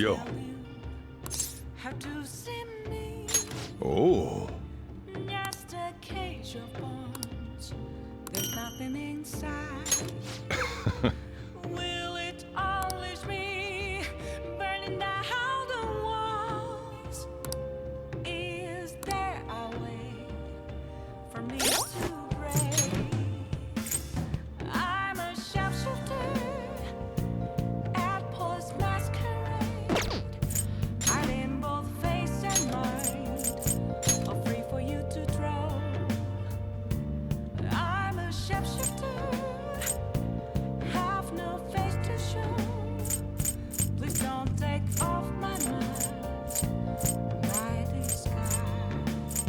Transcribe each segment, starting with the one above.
Yo. How to see me? Oh. Just a cage of bones. There's nothing inside. Will it unleash me? Burning down the walls. Is there a way for me to break? I'm a sharpshooter at post masquerade. Hiding both face and mind, all free for you to draw. I'm a sharpshooter, have no face to show. Please don't take off my mask, my disguise.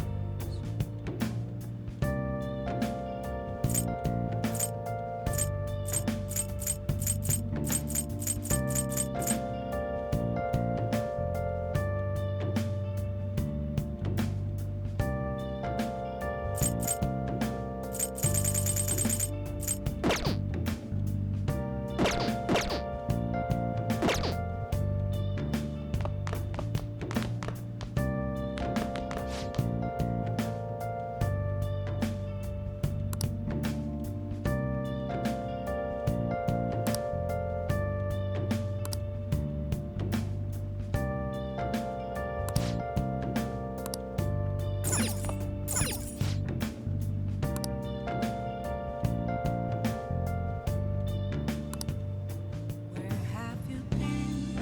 Where have you been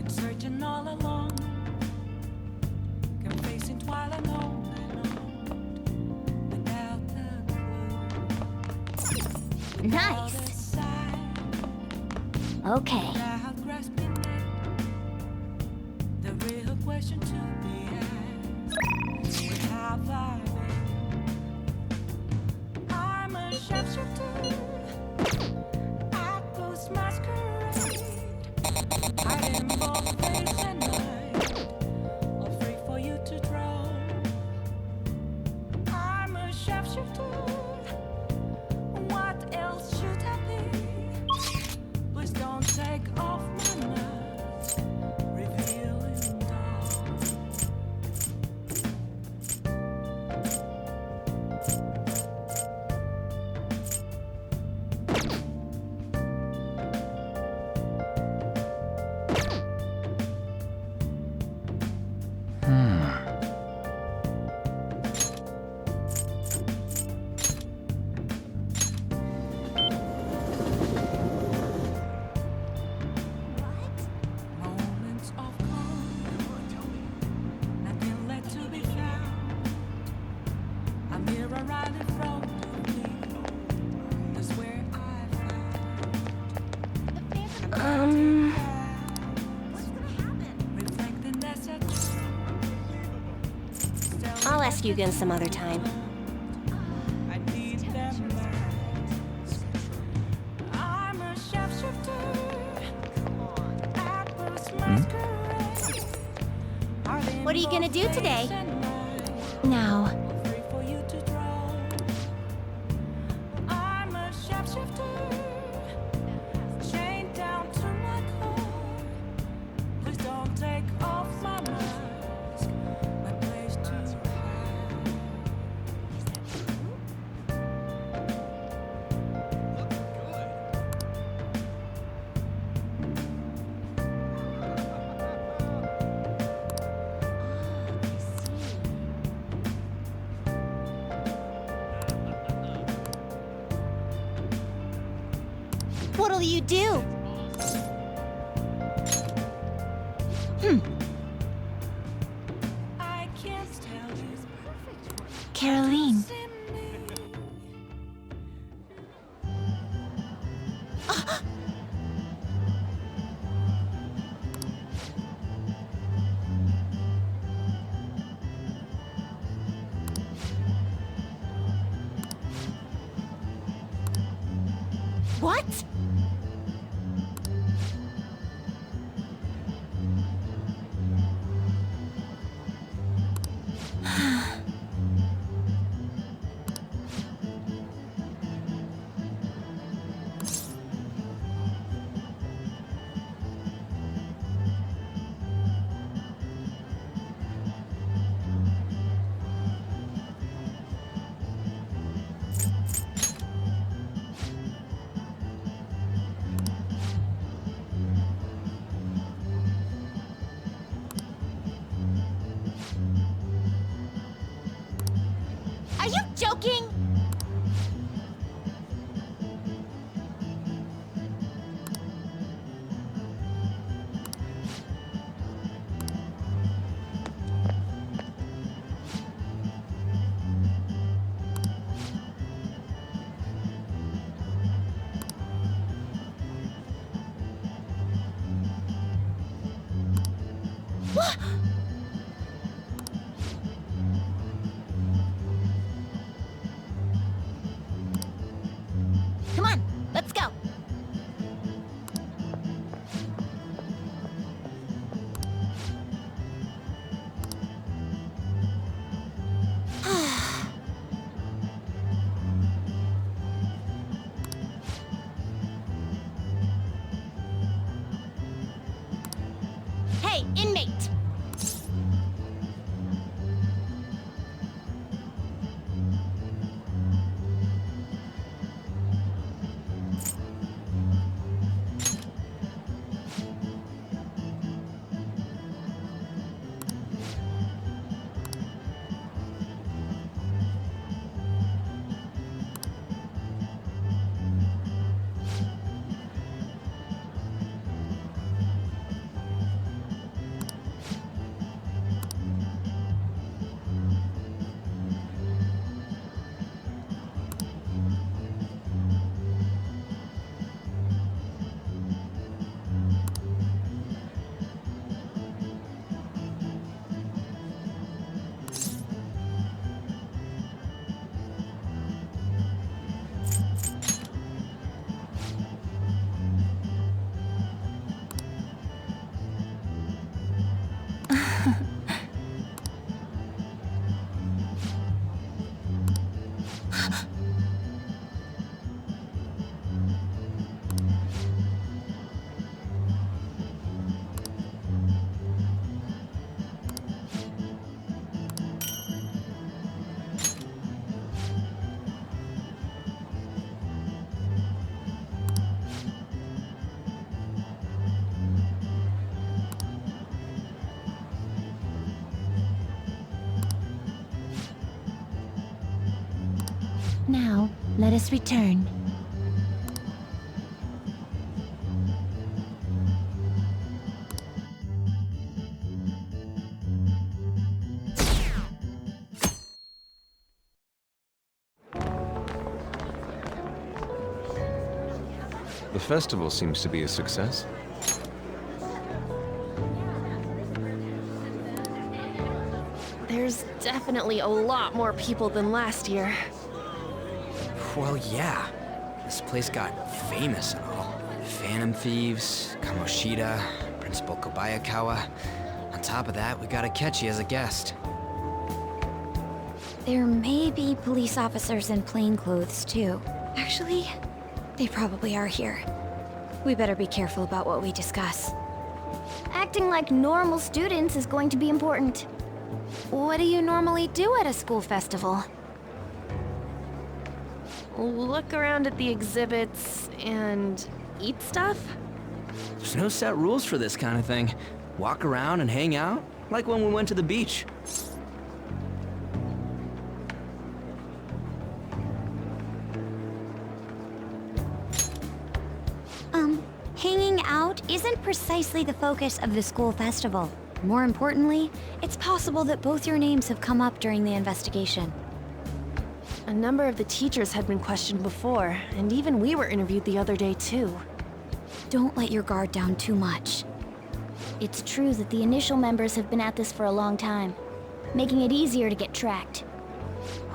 searching all along, confessing while alone without a clue, without Nice. a sign, Okay. without grasping it. The real question to be asked: where have I been? I'm a sharpshooter at post masquerade. Hiding both face and mind, all free for you to draw. I'm a sharpshooter. What else should I be? Please don't take off my mask, revealing dawn. Moments of calm, nothing left to be found. A mirror right in front of me. That's where I found. Reflecting that's a truth. I'll ask you again some other time. I need them mask. I'm a sharpshooter at post masquerade. What are you gonna do today? Now. Now, Free for you to draw. I'm a sharpshooter, chained down to my core. Please don't take off my mask, my place to hide. what'll you do? I can't tell you. Caroline. See me. What? Are you joking? Come on, let's go. Hey, inmate! Now, let us return. The festival seems to be a success. There's definitely a lot more people than last year. Well, yeah. This place got famous and all. Phantom Thieves, Kamoshida, Principal Kobayakawa. On top of that, we got Akechi as a guest. There may be police officers in plainclothes, too. Actually, they probably are here. We better be careful about what we discuss. Acting like normal students is going to be important. What do you normally do at a school festival? Look around at the exhibits and eat stuff? There's no set rules for this kind of thing. Walk around and hang out, like when we went to the beach. Hanging out isn't precisely the focus of the school festival. More importantly, it's possible that both your names have come up during the investigation. A number of the teachers had been questioned before, and even we were interviewed the other day too. Don't let your guard down too much. It's true that the initial members have been at this for a long time, making it easier to get tracked.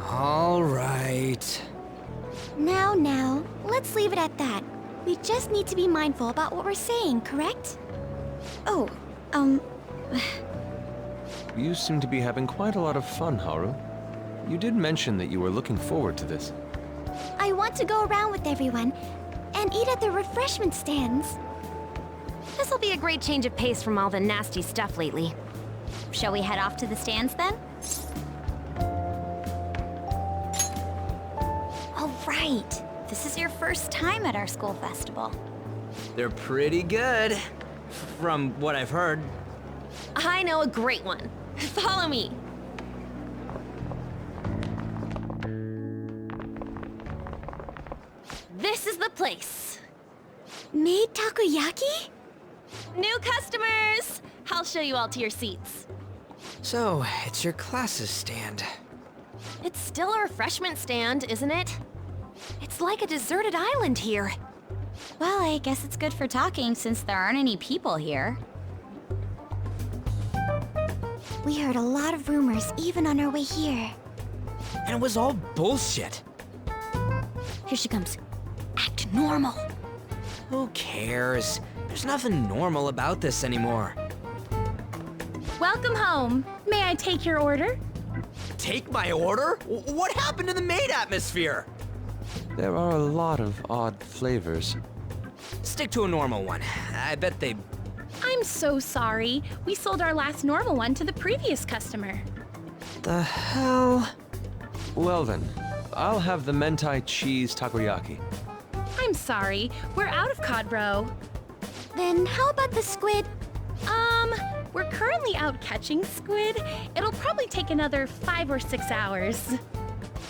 All right. Now, let's leave it at that. We just need to be mindful about what we're saying, correct? Oh, You seem to be having quite a lot of fun, Haru. You did mention that you were looking forward to this. I want to go around with everyone and eat at the refreshment stands. this'll be a great change of pace from all the nasty stuff lately. Shall we head off to the stands then? All right. This is your first time at our school festival. They're pretty good, from what I've heard. I know a great one. Follow me. This is the place. Made takoyaki? New customers! I'll show you all to your seats. So, it's your class's stand. It's still a refreshment stand, isn't it? It's like a deserted island here. Well, I guess it's good for talking since there aren't any people here. We heard a lot of rumors even on our way here. And it was all bullshit. Here she comes. Act normal. Who cares? There's nothing normal about this anymore. Welcome home. May I take your order? Take my order? What happened to the maid atmosphere? There are a lot of odd flavors. Stick to a normal one. I bet they... I'm so sorry. We sold our last normal one to the previous customer. The hell? Well then, I'll have the mentai cheese takoyaki. I'm sorry. We're out of cod bro. Then how about the squid? We're currently out catching squid. It'll probably take another 5 or 6 hours.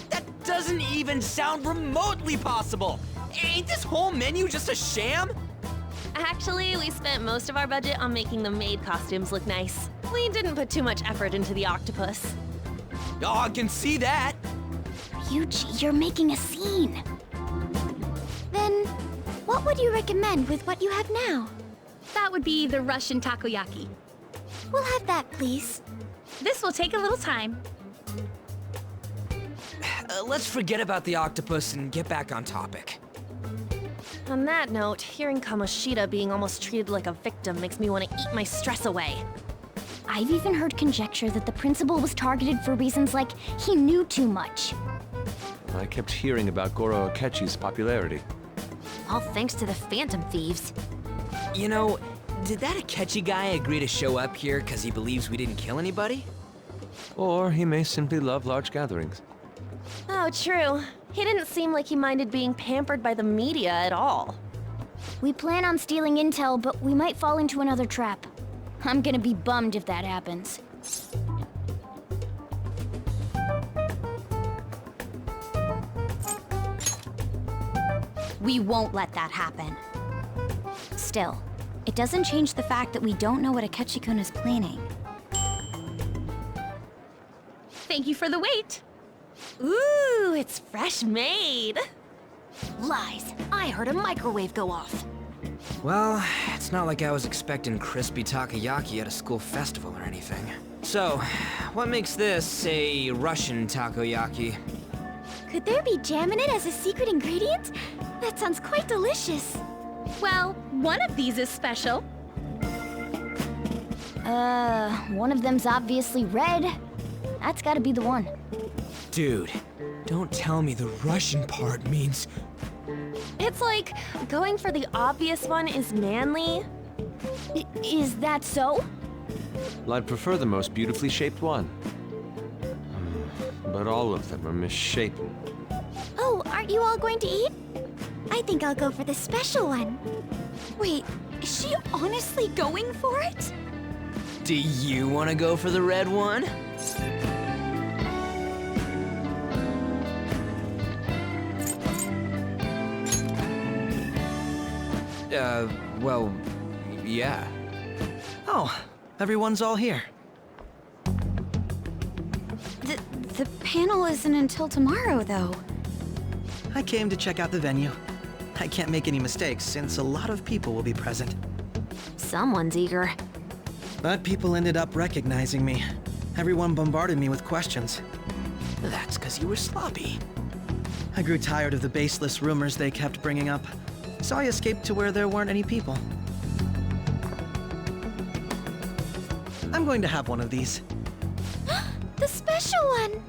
That doesn't even sound remotely possible! Ain't this whole menu just a sham? Actually, we spent most of our budget on making the maid costumes look nice. We didn't put too much effort into the octopus. Oh, I can see that! Yuji, you're making a scene. Then, what would you recommend with what you have now? That would be the Russian takoyaki. We'll have that, please. This will take a little time. Let's forget about the octopus and get back on topic. On that note, hearing Kamoshida being almost treated like a victim makes me want to eat my stress away. I've even heard conjecture that the principal was targeted for reasons like he knew too much. I kept hearing about Goro Akechi's popularity. All thanks to the Phantom Thieves. You know, did that Akechi guy agree to show up here because he believes we didn't kill anybody? Or he may simply love large gatherings. Oh, true. He didn't seem like he minded being pampered by the media at all. We plan on stealing intel, but we might fall into another trap. I'm gonna be bummed if that happens. We won't let that happen. Still, it doesn't change the fact that we don't know what Akechi-kun is planning. Thank you for the wait. Ooh, it's fresh made. Lies. I heard a microwave go off. Well, it's not like I was expecting crispy takoyaki at a school festival or anything. So, what makes this a Russian takoyaki? Could there be jam in it as a secret ingredient? That sounds quite delicious. Well, one of these is special. One of them's obviously red. That's gotta be the one. Dude, don't tell me the Russian part means... It's like going for the obvious one is manly. Is that so? Well, I'd prefer the most beautifully shaped one. But all of them are misshapen. Oh, aren't you all going to eat? I think I'll go for the special one. Wait, is she honestly going for it? Do you want to go for the red one? Well, yeah. Oh, everyone's all here. The panel isn't until tomorrow, though. I came to check out the venue. I can't make any mistakes since a lot of people will be present. Someone's eager. But people ended up recognizing me. Everyone bombarded me with questions. That's because you were sloppy. I grew tired of the baseless rumors they kept bringing up, so I escaped to where there weren't any people. I'm going to have one of these. The special one!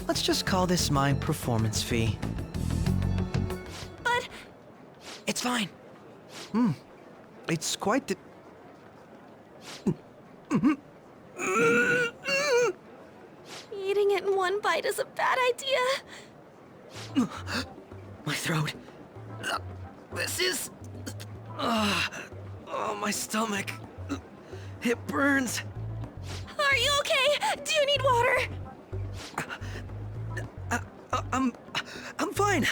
Let's just call this my performance fee. But It's fine. It's quite the... Eating it in one bite is a bad idea. My throat. This is... oh, my stomach. It burns. Are you okay? Do you need water? I'm fine.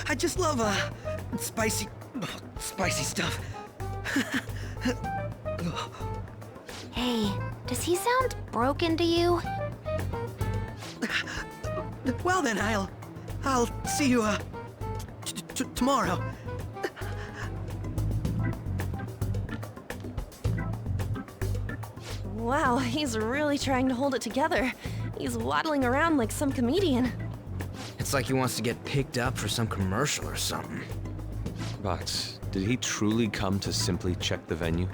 I just love, spicy stuff. Hey, does he sound broken to you? Well then, I'll see you, tomorrow. Wow, he's really trying to hold it together. He's waddling around like some comedian. It's like he wants to get picked up for some commercial or something. But did he truly come to simply check the venue?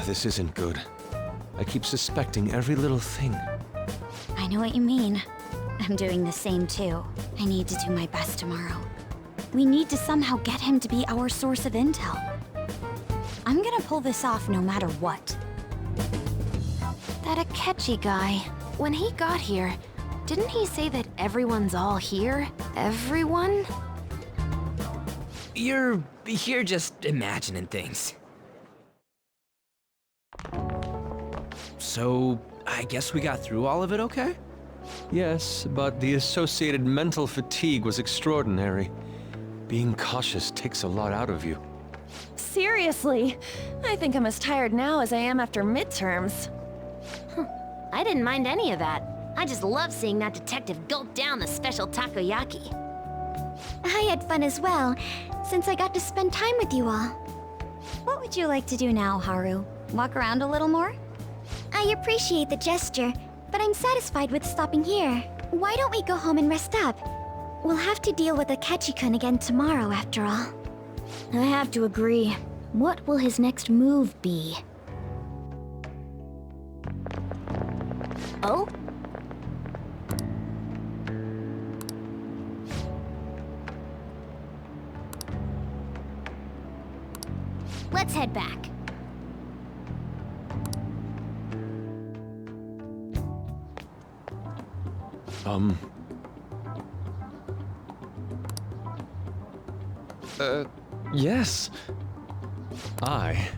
This isn't good. I keep suspecting every little thing. I know what you mean. I'm doing the same too. I need to do my best tomorrow. We need to somehow get him to be our source of intel. I'm gonna pull this off no matter what. That Akechi guy, when he got here, didn't he say that everyone's all here? Everyone? You're just imagining things. So, I guess we got through all of it okay? Yes, but the associated mental fatigue was extraordinary. Being cautious takes a lot out of you. Seriously, I think I'm as tired now as I am after midterms. I didn't mind any of that. I just love seeing that detective gulp down the special takoyaki. I had fun as well, since I got to spend time with you all. What would you like to do now, Haru? Walk around a little more? I appreciate the gesture, but I'm satisfied with stopping here. Why don't we go home and rest up? We'll have to deal with Akechi-kun again tomorrow, after all. I have to agree. What will his next move be? Oh? Let's head back. Yes. I...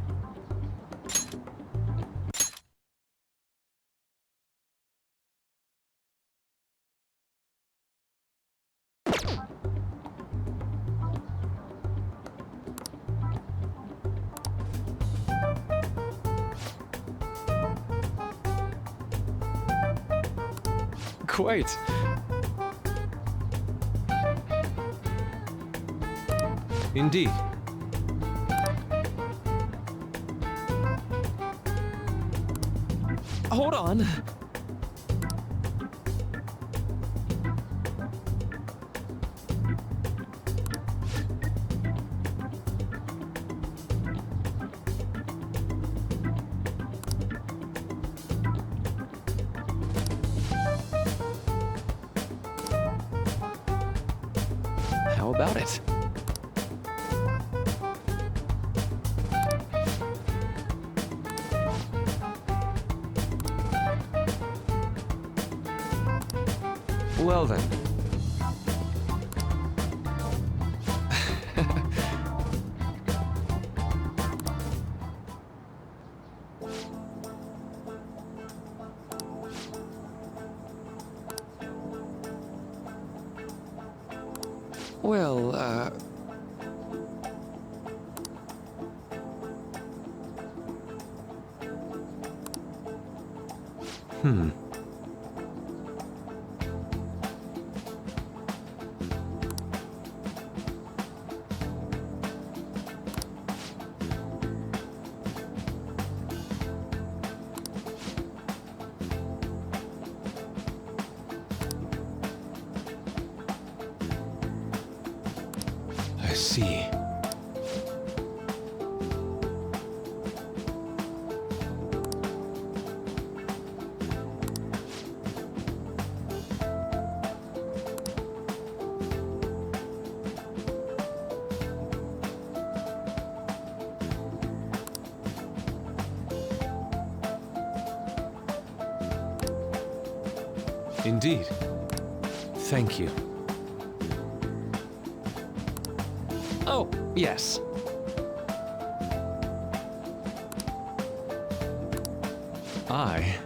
Quite. Indeed. Hold on. How about it? Well then. Well, I see. Indeed. Thank you. Oh, yes. I...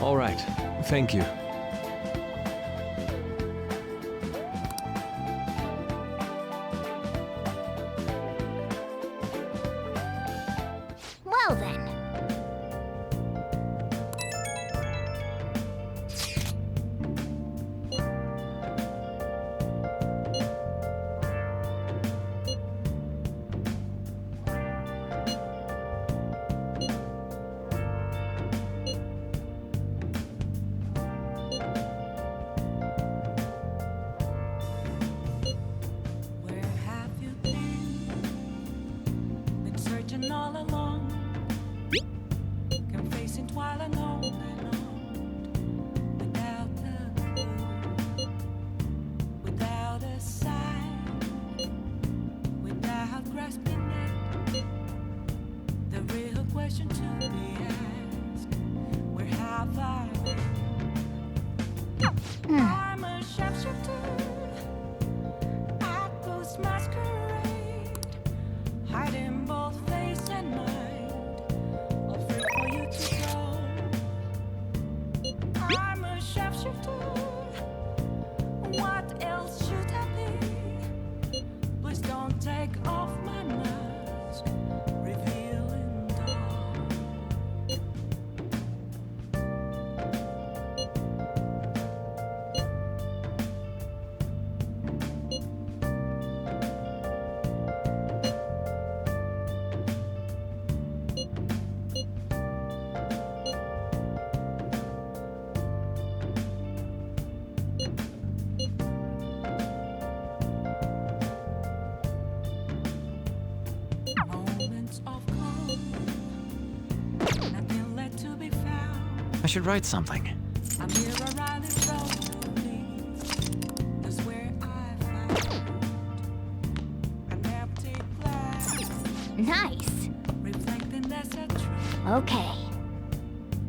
All right. Thank you. Well then. Where have you been? Been searching all along, confessing while alone and on, without a clue, without a sign, without grasping it. The real question to be asked: where have I been? I'm a sharpshooter. I post masquerade, hiding both face and mind, afraid for you to go. I'm a sharpshooter. What else should I be? Please don't take off my mask, revealing dawn. Moments of calm, nothing left to be found. I should write something. I'm here around this road to leave. That's where I found an empty glass, Nice. reflecting that's a truth. Okay.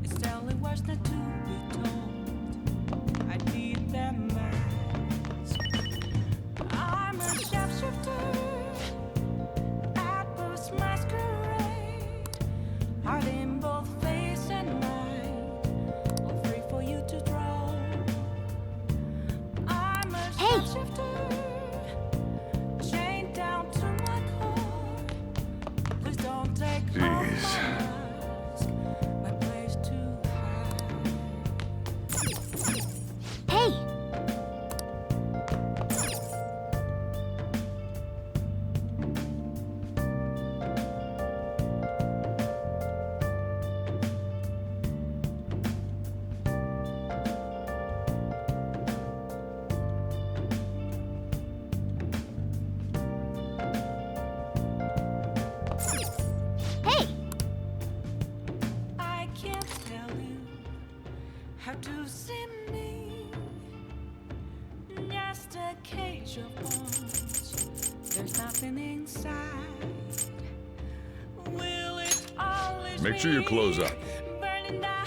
It's telling words not to be told. I need them mask. I'm a sharpshooter. I post masquerade, hiding both face and mind, all free for you to draw. I'm a Hey. sharpshooter, chained down to my core. Please don't take off my mask, my place to hide. Hey! Hey! I can't tell you how to see me. Just a cage of bones. There's nothing inside. Will it always Make sure your clothes up. burning down?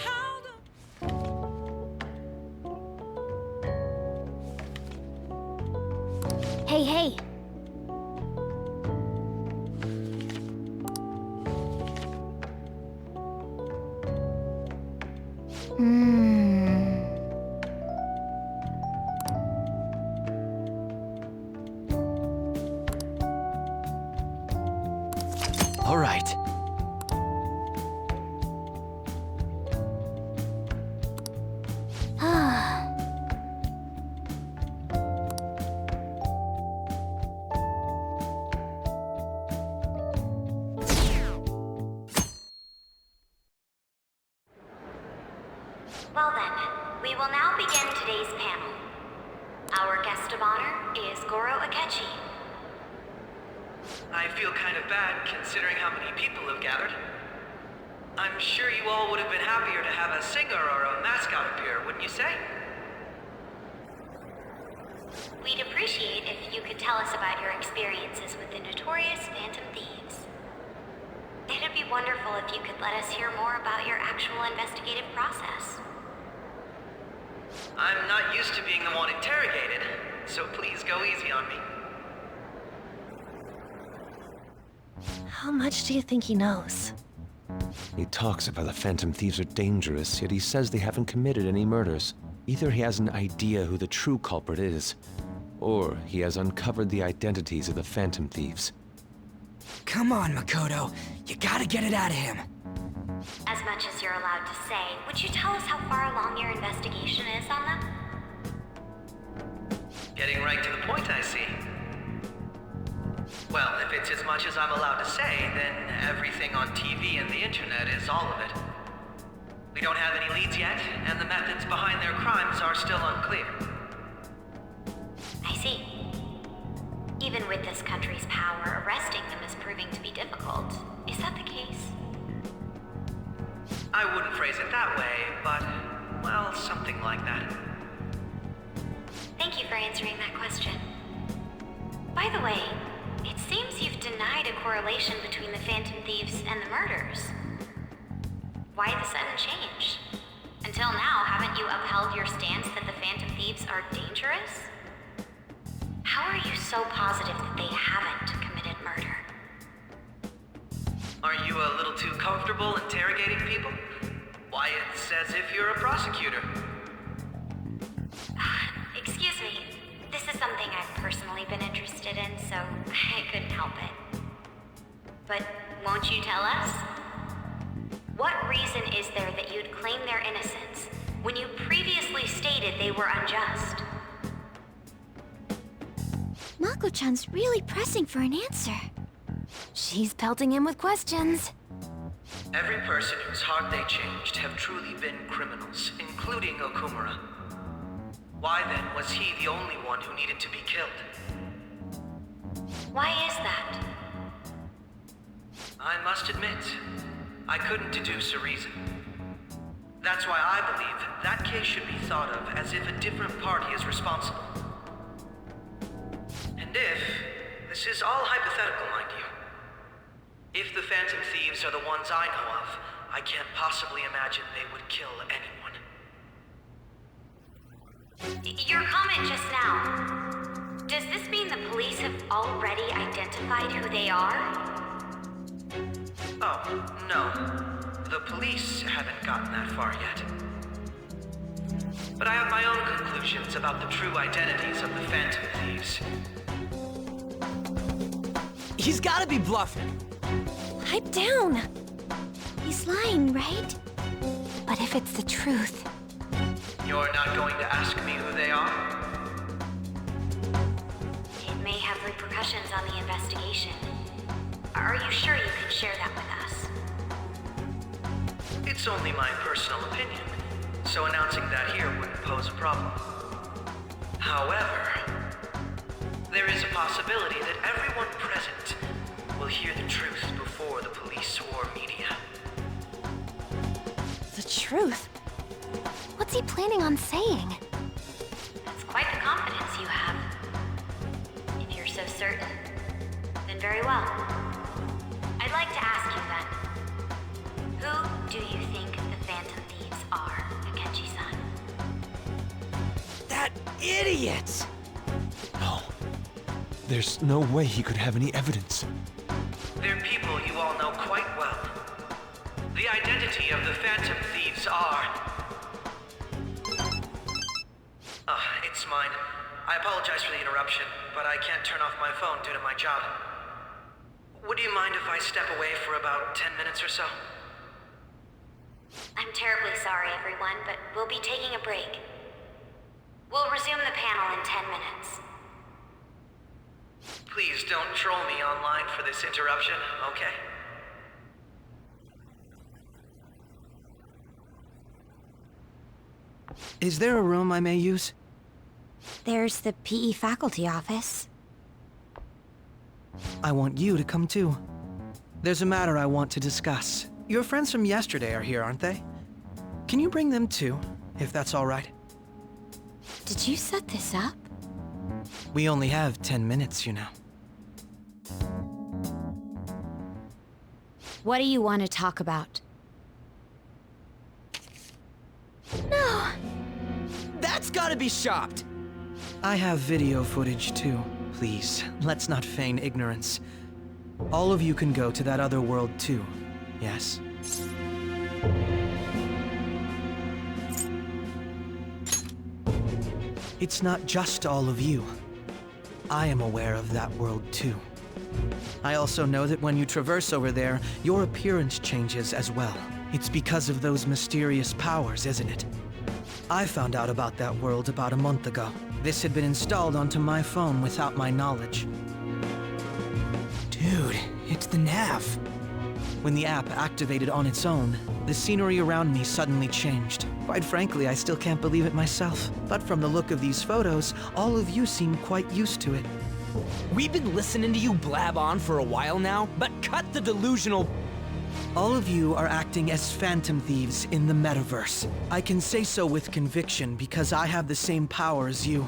Hey, hey! All right. Well then, we will now begin today's panel. Our guest of honor is Goro Akechi. I feel kind of bad considering how many people have gathered. I'm sure you all would have been happier to have a singer or a mascot appear, wouldn't you say? We'd appreciate if you could tell us about your experiences with the notorious Phantom Thieves. It'd be wonderful if you could let us hear more about your actual investigative process. I'm not used to being the one interrogated, so please go easy on me. How much do you think he knows? He talks about the Phantom Thieves are dangerous, yet he says they haven't committed any murders. Either he has an idea who the true culprit is, or he has uncovered the identities of the Phantom Thieves. Come on, Makoto. You gotta get it out of him. As much as you're allowed to say, would you tell us how far along your investigation is on them? Getting right to the point, I see. Well, if it's as much as I'm allowed to say, then everything on TV and the internet is all of it. We don't have any leads yet, and the methods behind their crimes are still unclear. I see. Even with this country's power, arresting them is proving to be difficult. Is that the case? I wouldn't phrase it that way, but, well, something like that. Thank you for answering that question. By the way, it seems you've denied a correlation between the Phantom Thieves and the murders. Why the sudden change? Until now, haven't you upheld your stance that the Phantom Thieves are dangerous? How are you so positive that they haven't committed murder? Are you a little too comfortable interrogating people? Why, it's as if you're a prosecutor. Excuse me. This is something I've personally been interested in, so I couldn't help it. But won't you tell us? What reason is there that you'd claim their innocence when you previously stated they were unjust? Mako-chan's really pressing for an answer. She's pelting him with questions. Every person whose heart they changed have truly been criminals, including Okumura. Why then was he the only one who needed to be killed? Why is that? I must admit, I couldn't deduce a reason. That's why I believe that case should be thought of as if a different party is responsible. And if, this is all hypothetical, mind you, if the Phantom Thieves are the ones I know of, I can't possibly imagine they would kill anyone. Your comment just now, does this mean the police have already identified who they are? Oh, no. The police haven't gotten that far yet. But I have my own conclusions about the true identities of the Phantom Thieves. He's gotta be bluffing. Pipe down! He's lying, right? But if it's the truth... You're not going to ask me who they are? It may have repercussions on the investigation. Are you sure you can share that with us? It's only my personal opinion, so announcing that here wouldn't pose a problem. However, there is a possibility that everyone present will hear the truth before the police or media. The truth? What's he planning on saying? That's quite the confidence you have. If you're so certain, then very well. I'd like to ask you then, who do you think the Phantom Thieves are, Akechi-san? That idiot! No. There's no way he could have any evidence. They're people you all know quite well. The identity of the Phantom Thieves are... it's mine. I apologize for the interruption, but I can't turn off my phone due to my job. Would you mind if I step away for about 10 minutes or so? I'm terribly sorry, everyone, but we'll be taking a break. We'll resume the panel in 10 minutes. Please don't troll me online for this interruption, okay? Is there a room I may use? There's the PE faculty office. I want you to come too. There's a matter I want to discuss. Your friends from yesterday are here, aren't they? Can you bring them too, if that's all right? Did you set this up? We only have 10 minutes, you know. What do you want to talk about? No! That's gotta be shopped! I have video footage too. Please, let's not feign ignorance. All of you can go to that other world too, yes? It's not just all of you. I am aware of that world too. I also know that when you traverse over there, your appearance changes as well. It's because of those mysterious powers, isn't it? I found out about that world about a month ago. This had been installed onto my phone without my knowledge. Dude, it's the nav. When the app activated on its own, the scenery around me suddenly changed. Quite frankly, I still can't believe it myself. But from the look of these photos, all of you seem quite used to it. We've been listening to you blab on for a while now, but cut the delusional... All of you are acting as phantom thieves in the metaverse. I can say so with conviction because I have the same power as you.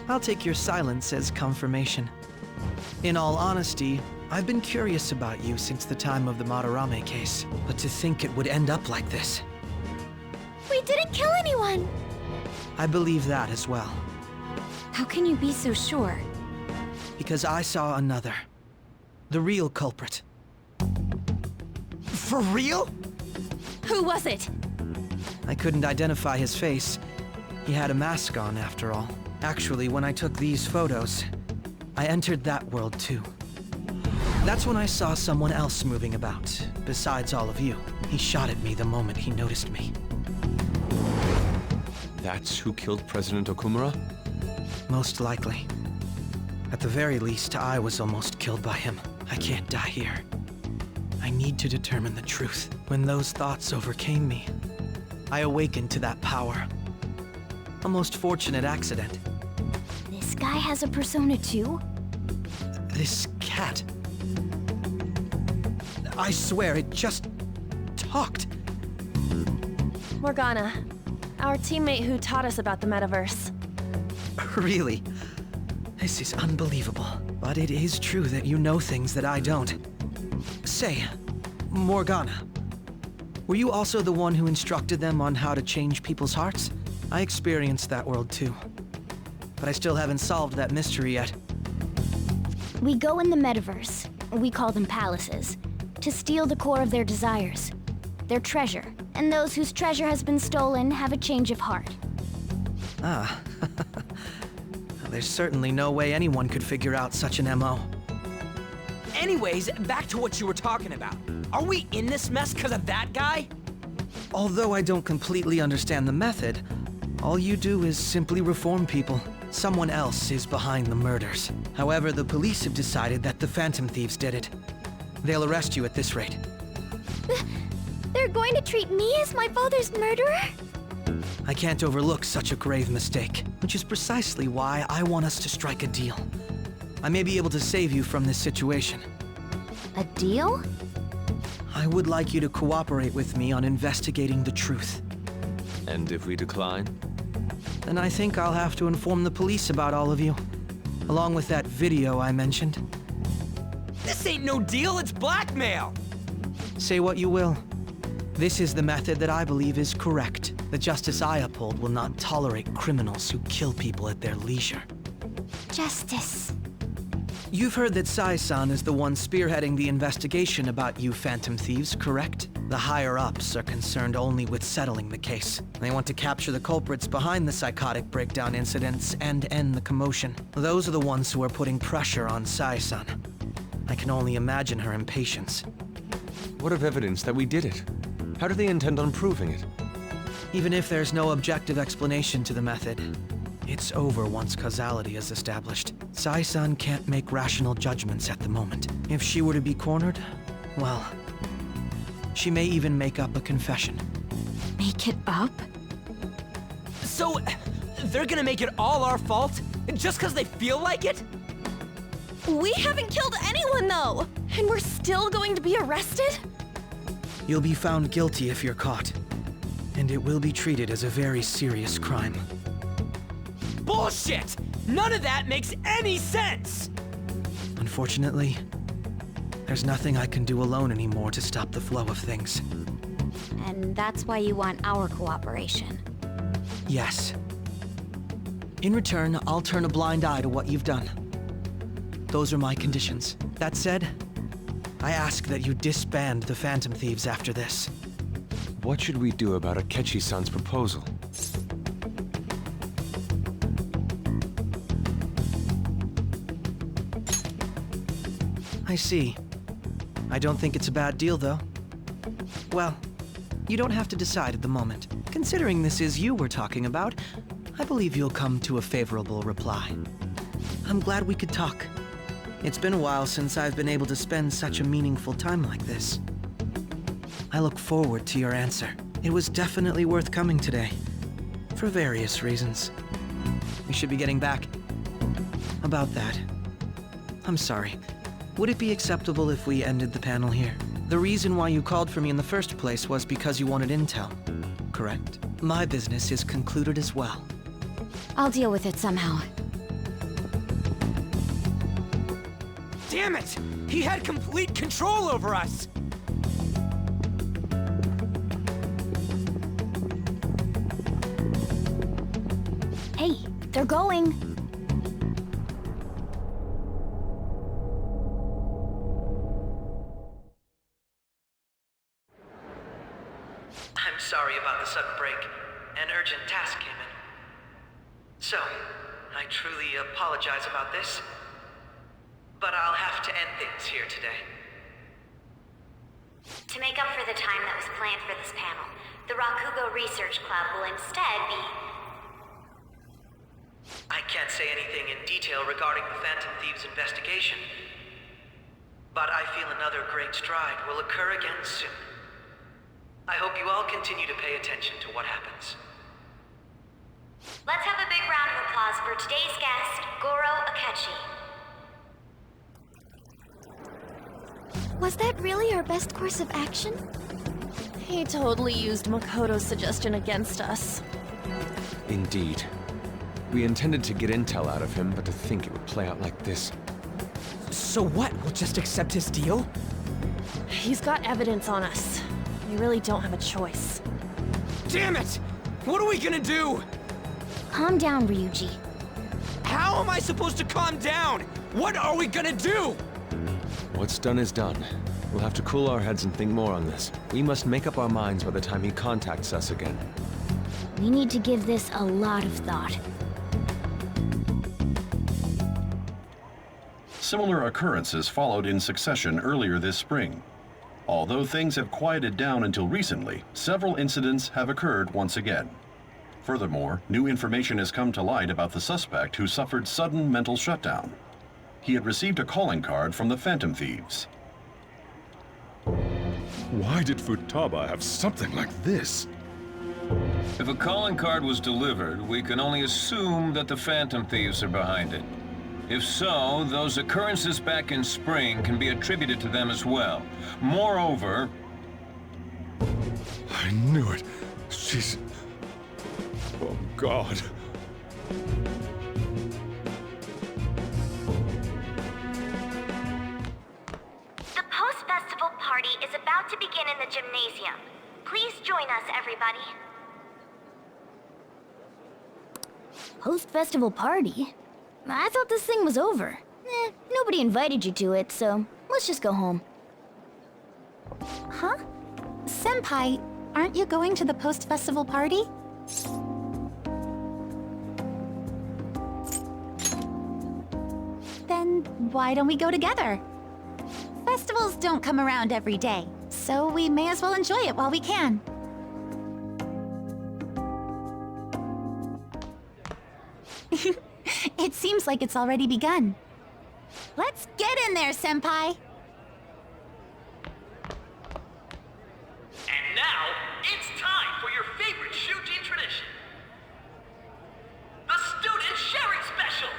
I'll take your silence as confirmation. In all honesty, I've been curious about you since the time of the Madarame case, but to think it would end up like this. We didn't kill anyone! I believe that as well. How can you be so sure? Because I saw another. The real culprit. For real? Who was it? I couldn't identify his face. He had a mask on, after all. Actually, when I took these photos, I entered that world too. That's when I saw someone else moving about, besides all of you. He shot at me the moment he noticed me. That's who killed President Okumura? Most likely. At the very least, I was almost killed by him. I can't die here. I need to determine the truth. When those thoughts overcame me, I awakened to that power. A most fortunate accident. This guy has a persona too? This cat. I swear, it just talked. Morgana, our teammate who taught us about the metaverse. Really? This is unbelievable. But it is true that you know things that I don't. Say, Morgana, were you also the one who instructed them on how to change people's hearts? I experienced that world too. But I still haven't solved that mystery yet. We go in the metaverse, we call them palaces, to steal the core of their desires, their treasure. And those whose treasure has been stolen have a change of heart. Ah. Well, there's certainly no way anyone could figure out such an MO. Anyways, back to what you were talking about. Are we in this mess because of that guy? Although I don't completely understand the method, all you do is simply reform people. Someone else is behind the murders. However, the police have decided that the Phantom Thieves did it. They'll arrest you at this rate. They're going to treat me as my father's murderer? I can't overlook such a grave mistake, which is precisely why I want us to strike a deal. I may be able to save you from this situation. A deal? I would like you to cooperate with me on investigating the truth. And if we decline? Then I think I'll have to inform the police about all of you, along with that video I mentioned. This ain't no deal, it's blackmail! Say what you will. This is the method that I believe is correct. The justice I uphold will not tolerate criminals who kill people at their leisure. Justice. You've heard that Sai-san is the one spearheading the investigation about you Phantom Thieves, correct? The higher-ups are concerned only with settling the case. They want to capture the culprits behind the psychotic breakdown incidents and end the commotion. Those are the ones who are putting pressure on Sai-san. I can only imagine her impatience. What of evidence that we did it? How do they intend on proving it? Even if there's no objective explanation to the method, it's over once causality is established. Sai-san can't make rational judgments at the moment. If she were to be cornered, well, she may even make up a confession. Make it up? So, they're gonna make it all our fault? Just because they feel like it? We haven't killed anyone, though! And we're still going to be arrested? You'll be found guilty if you're caught, and it will be treated as a very serious crime. Bullshit! None of that makes any sense! Unfortunately, there's nothing I can do alone anymore to stop the flow of things. And that's why you want our cooperation. Yes. In return, I'll turn a blind eye to what you've done. Those are my conditions. That said, I ask that you disband the Phantom Thieves after this. What should we do about Akechi-san's proposal? I see. I don't think it's a bad deal, though. Well, you don't have to decide at the moment. Considering this is you we're talking about, I believe you'll come to a favorable reply. I'm glad we could talk. It's been a while since I've been able to spend such a meaningful time like this. I look forward to your answer. It was definitely worth coming today, for various reasons. We should be getting back. About that, I'm sorry. Would it be acceptable if we ended the panel here? The reason why you called for me in the first place was because you wanted intel, correct? My business is concluded as well. I'll deal with it somehow. Damn it! He had complete control over us! Hey, they're going. I'm sorry about the sudden break. An urgent task came in. So, I truly apologize about this. But I'll have to end things here today. To make up for the time that was planned for this panel, the Rakugo Research Club will instead be... I can't say anything in detail regarding the Phantom Thieves investigation. But I feel another great stride will occur again soon. I hope you all continue to pay attention to what happens. Let's have a big round of applause for today's guest, Goro Akechi. Was that really our best course of action? He totally used Makoto's suggestion against us. Indeed. We intended to get intel out of him, but to think it would play out like this. So what? We'll just accept his deal? He's got evidence on us. We really don't have a choice. Damn it! What are we gonna do? Calm down, Ryuji. How am I supposed to calm down? What are we gonna do? What's done is done. We'll have to cool our heads and think more on this. We must make up our minds by the time he contacts us again. We need to give this a lot of thought. Similar occurrences followed in succession earlier this spring. Although things have quieted down until recently, several incidents have occurred once again. Furthermore, new information has come to light about the suspect who suffered sudden mental shutdown. He had received a calling card from the Phantom Thieves. Why did Futaba have something like this? If a calling card was delivered, we can only assume that the Phantom Thieves are behind it. If so, those occurrences back in spring can be attributed to them as well. Moreover... I knew it. She's... Oh, God. The post-festival party is about to begin in the gymnasium. Please join us, everybody. Post-festival party? I thought this thing was over. Nobody invited you to it, so let's just go home. Huh? Senpai, aren't you going to the post-festival party? Then why don't we go together? Festivals don't come around every day, so we may as well enjoy it while we can. It seems like it's already begun. Let's get in there, Senpai! And now, it's time for your favorite Shujin tradition. The Student Sharing Special!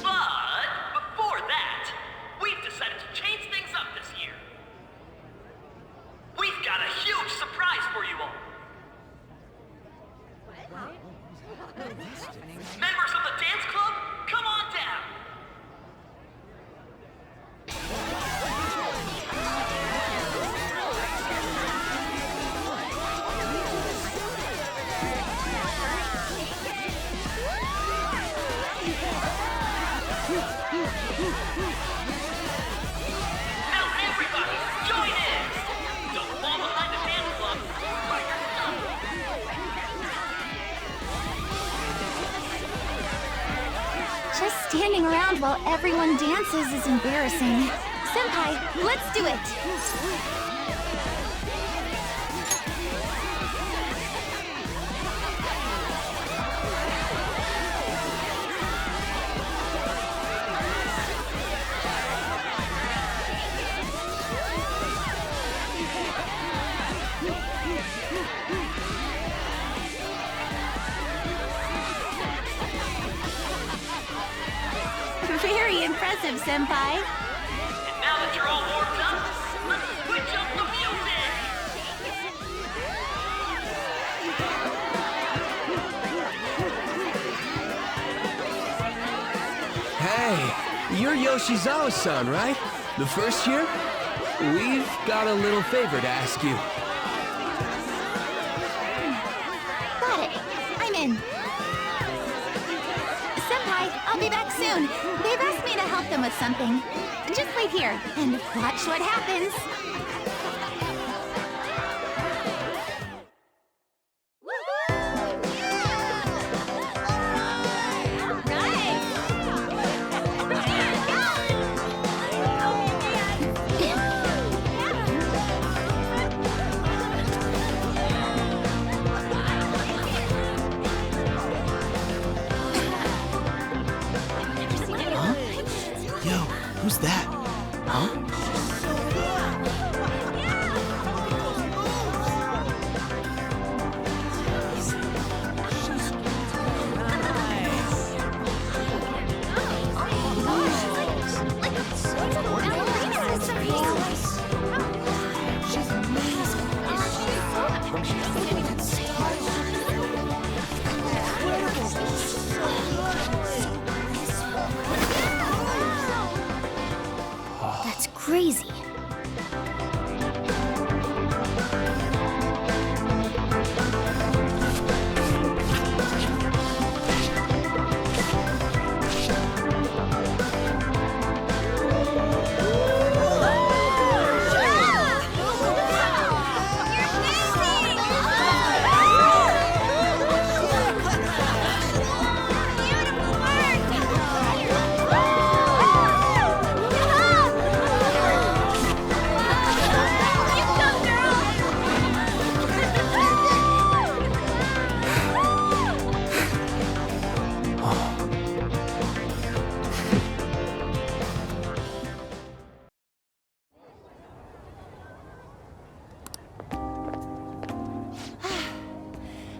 But before that, we've decided to change things up this year. We've got a huge surprise for you all. Members of the dance club, Now everybody, join in! Don't fall behind the dance club. Just standing around while everyone dances is embarrassing. Senpai, let's do it! Very impressive, Senpai. And now that you're all warmed up, let's switch up the music! Hey, you're Yoshizawa-san, right? The first year? We've got a little favor to ask you. Got it. I'm in. Senpai, I'll be back soon. They've asked me to help them with something. Just wait here and watch what happens. Yo, who's that? Huh? That's crazy.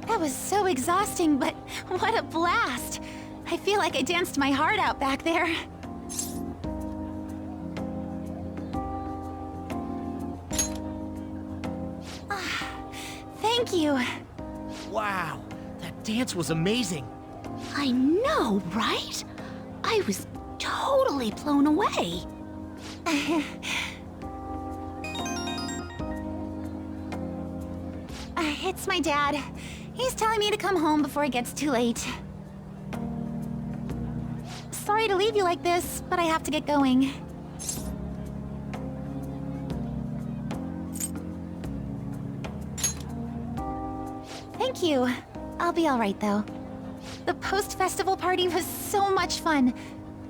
That was so exhausting, but what a blast! I feel like I danced my heart out back there. Thank you. Wow, that dance was amazing. I know, right? I was totally blown away. It's my dad. He's telling me to come home before it gets too late. Sorry to leave you like this, but I have to get going. Thank you. I'll be all right, though. The post-festival party was so much fun,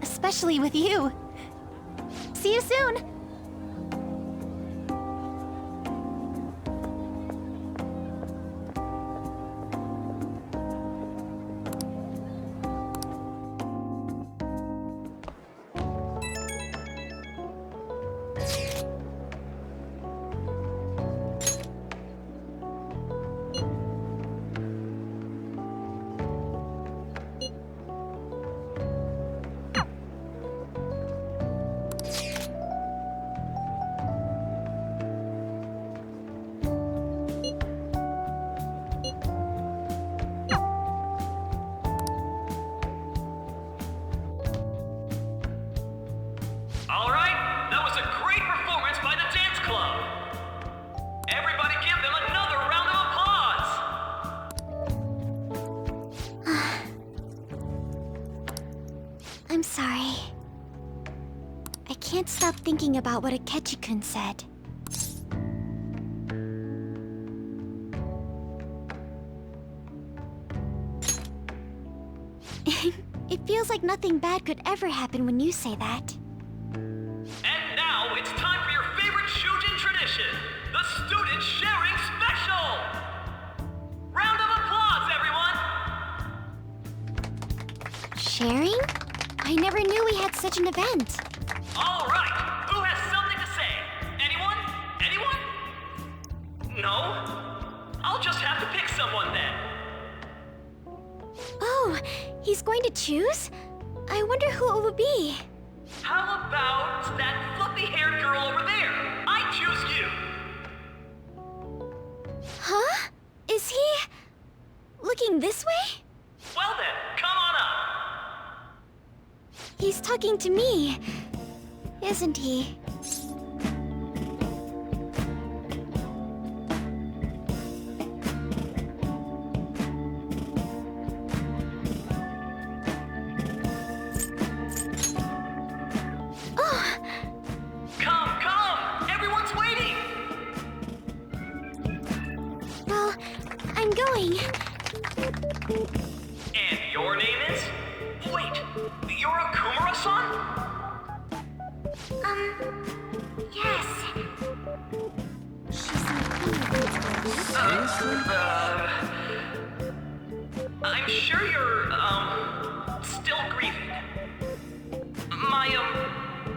especially with you. See you soon! can't stop thinking about what Akechi-kun said. It feels like nothing bad could ever happen when you say that. And now it's time for your favorite Shujin tradition, the Student Sharing Special! Round of applause, everyone! Sharing? I never knew we had such an event. All right, who has something to say? Anyone? Anyone? No? I'll just have to pick someone then. Oh, he's going to choose? I wonder who it will be. How about that fluffy-haired girl over there? I choose you! Huh? Is he... looking this way? Well then, come on up! He's talking to me, isn't he? Oh! Come, come! Everyone's waiting! Well, I'm going. And your name is? Wait, you're Okumura-san? Yes. I'm sure you're, still grieving. My,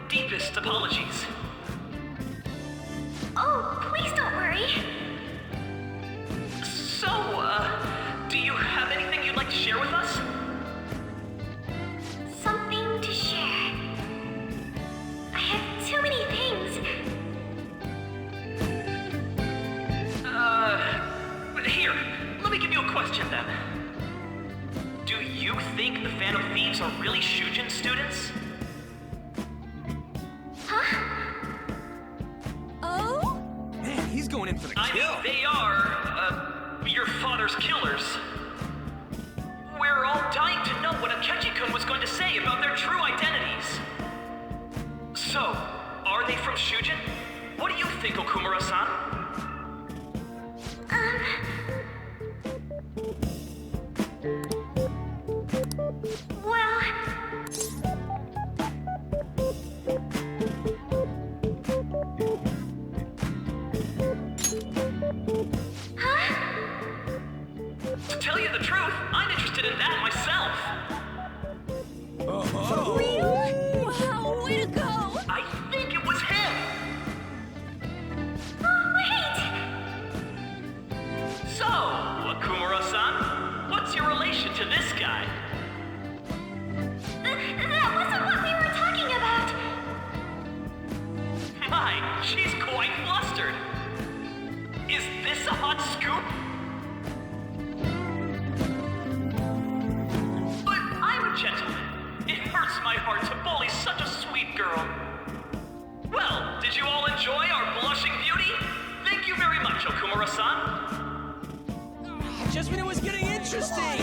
deepest apologies. Oh, please don't worry. So, do you have anything you'd like to share with us? Something to share. I have too many things. Here, let me give you a question then. Do you think the Phantom Thieves are really Shujin students? Huh? Oh? Man, he's going in for the kill. I mean, they are, your father's killers. We're all dying to know what Akechi-kun was going to say about their true identities. So, are they from Shujin? What do you think, Okumura-san? Well... Huh? To tell you the truth, I'm interested in that myself. For real? Wow, way to go! I think it was him! Oh, wait! So, Okumura-san, what's your relation to this guy? That wasn't what we were talking about! My, she's quite flustered. Is this a hot scoop? But I'm a gentleman. It hurts my heart to bully such a sweet girl. Well, did you all enjoy our blushing beauty? Thank you very much, Okumura-san. Just when it was getting interesting.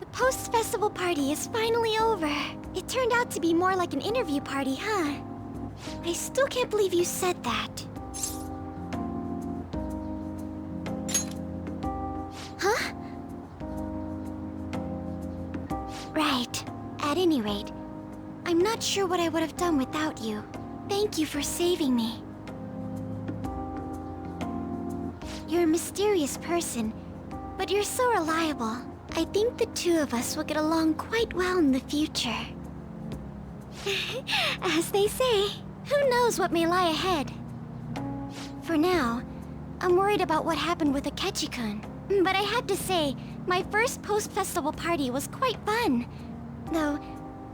The post-festival party is finally over. It turned out to be more like an interview party, huh? I still can't believe you said that. Huh? Right. At any rate, I'm not sure what I would have done without you. Thank you for saving me. You're a mysterious person, but you're so reliable. I think the two of us will get along quite well in the future. As they say, who knows what may lie ahead? For now, I'm worried about what happened with Akechi-kun. But I had to say, my first post-festival party was quite fun. Though,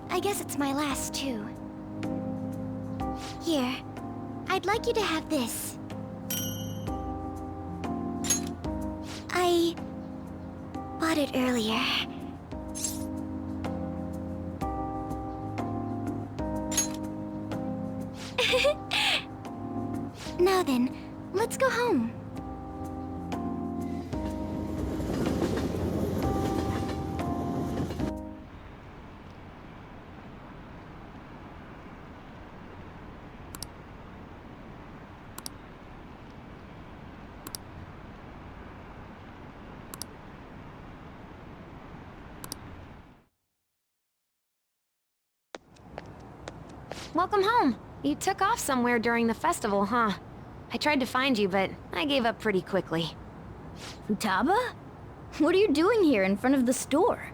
I guess it's my last too. Here, I'd like you to have this. I bought it earlier. Now then, let's go home. welcome home. You took off somewhere during the festival, huh? I tried to find you, but I gave up pretty quickly. Futaba? What are you doing here in front of the store?